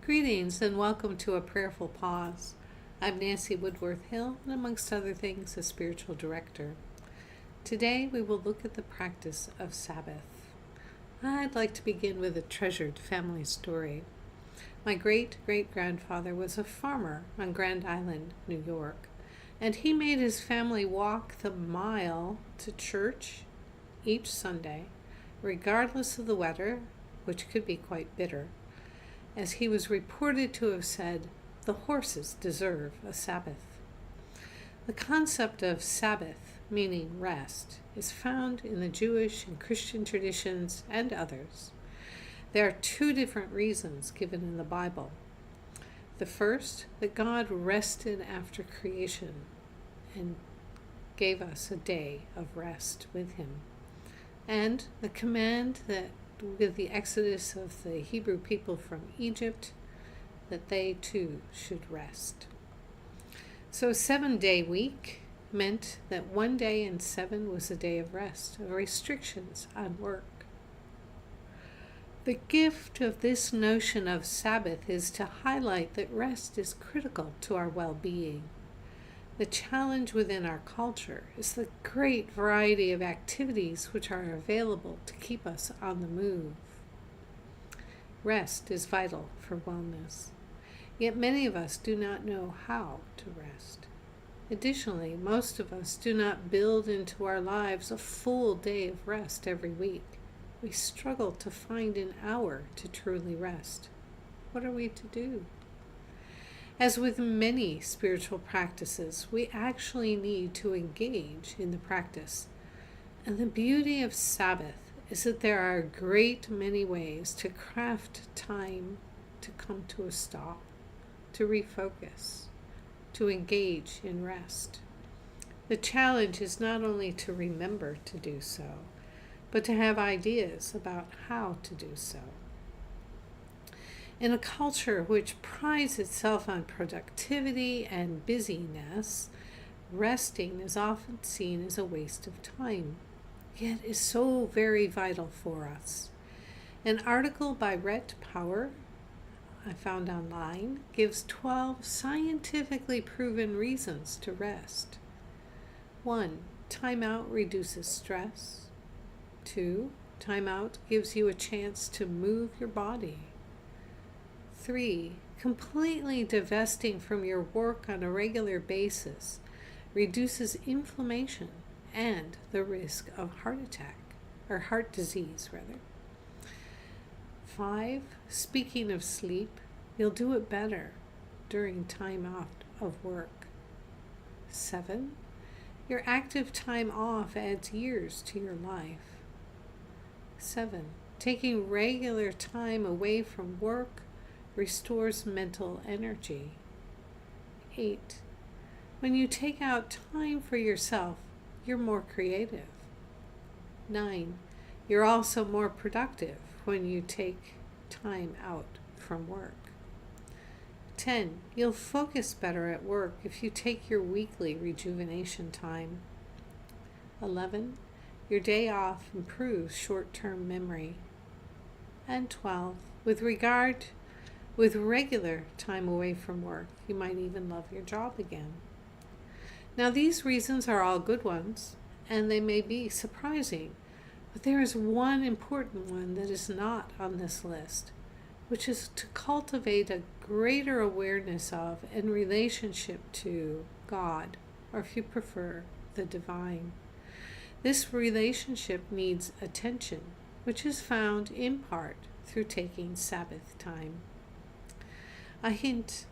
Greetings and welcome to a Prayerful Pause. I'm Nancy Woodworth-Hill and amongst other things a spiritual director. Today we will look at the practice of Sabbath. I'd like to begin with a treasured family story. My great-great-grandfather was a farmer on Grand Island, New York, and he made his family walk the mile to church each Sunday, regardless of the weather, which could be quite bitter, as he was reported to have said, "The horses deserve a Sabbath." The concept of Sabbath, meaning rest, is found in the Jewish and Christian traditions and others. There are two different reasons given in the Bible. The first, that God rested after creation and gave us a day of rest with him. And the command that with the exodus of the Hebrew people from Egypt, that they too should rest. So a 7-day week meant that one day in 7 was a day of rest, of restrictions on work. The gift of this notion of Sabbath is to highlight that rest is critical to our well-being. The challenge within our culture is the great variety of activities which are available to keep us on the move. Rest is vital for wellness, yet many of us do not know how to rest. Additionally, most of us do not build into our lives a full day of rest every week. We struggle to find an hour to truly rest. What are we to do? As with many spiritual practices, we actually need to engage in the practice. And the beauty of Sabbath is that there are a great many ways to craft time to come to a stop, to refocus, to engage in rest. The challenge is not only to remember to do so, but to have ideas about how to do so. In a culture which prides itself on productivity and busyness, resting is often seen as a waste of time, yet is so very vital for us. An article by Rhett Power I found online gives 12 scientifically proven reasons to rest. 1. Time out reduces stress. 2. Time out gives you a chance to move your body. 3. Completely divesting from your work on a regular basis reduces inflammation and the risk of heart disease. 5. Speaking of sleep, you'll do it better during time off of work. 7. Your active time off adds years to your life. 7. Taking regular time away from work restores mental energy. 8. When you take out time for yourself, you're more creative. 9. You're also more productive when you take time out from work. 10. You'll focus better at work if you take your weekly rejuvenation time. 11. Your day off improves short-term memory. And 12. With regular time away from work, you might even love your job again. Now, these reasons are all good ones, and they may be surprising, but there is one important one that is not on this list, which is to cultivate a greater awareness of and relationship to God, or if you prefer, the divine. This relationship needs attention, which is found in part through taking Sabbath time. A hint,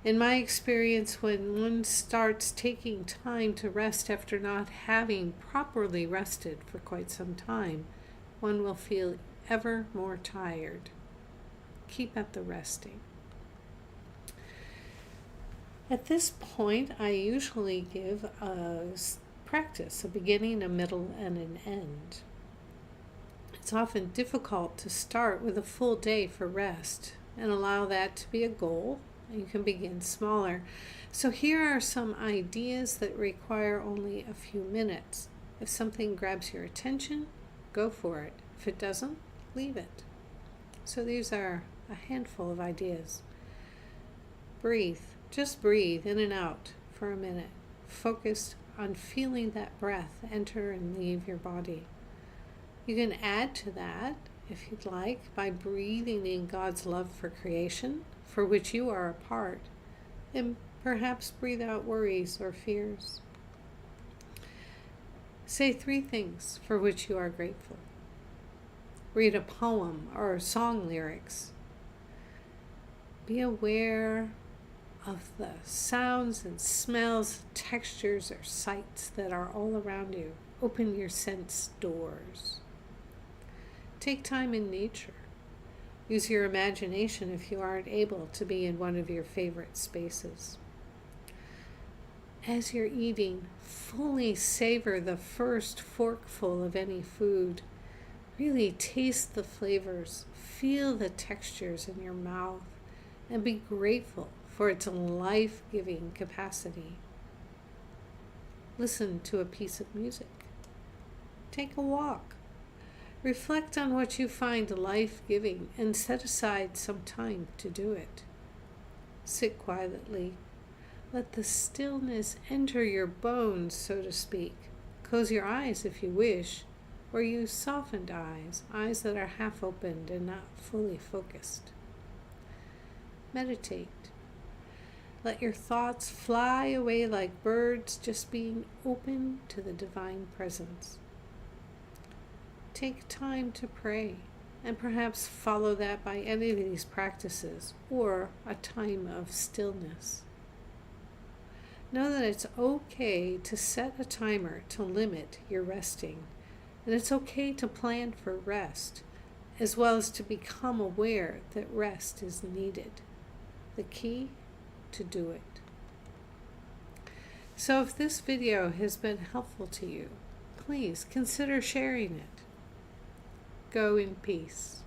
in my experience, when one starts taking time to rest after not having properly rested for quite some time, one will feel ever more tired. Keep at the resting. At this point, I usually give a practice, a beginning, a middle, and an end. It's often difficult to start with a full day for rest and allow that to be a goal. You can begin smaller. So here are some ideas that require only a few minutes. If something grabs your attention, go for it. If it doesn't, leave it. So these are a handful of ideas. Breathe. Just breathe in and out for a minute. Focused on feeling that breath enter and leave your body. You can add to that, if you'd like, by breathing in God's love for creation, for which you are a part, and perhaps breathe out worries or fears. Say 3 things for which you are grateful. Read a poem or song lyrics. Be aware of the sounds and smells, textures, or sights that are all around you. Open your sense doors. Take time in nature. Use your imagination if you aren't able to be in one of your favorite spaces. As you're eating, fully savor the first forkful of any food. Really taste the flavors, feel the textures in your mouth, and be grateful for its life-giving capacity. Listen to a piece of music. Take a walk. Reflect on what you find life-giving and set aside some time to do it. Sit quietly. Let the stillness enter your bones, so to speak. Close your eyes if you wish, or use softened eyes, eyes that are half opened and not fully focused. Meditate. Let your thoughts fly away like birds, just being open to the divine presence. Take time to pray, and perhaps follow that by any of these practices, or a time of stillness. Know that it's okay to set a timer to limit your resting, and it's okay to plan for rest, as well as to become aware that rest is needed. The key, to do it. So if this video has been helpful to you, please consider sharing it. Go in peace.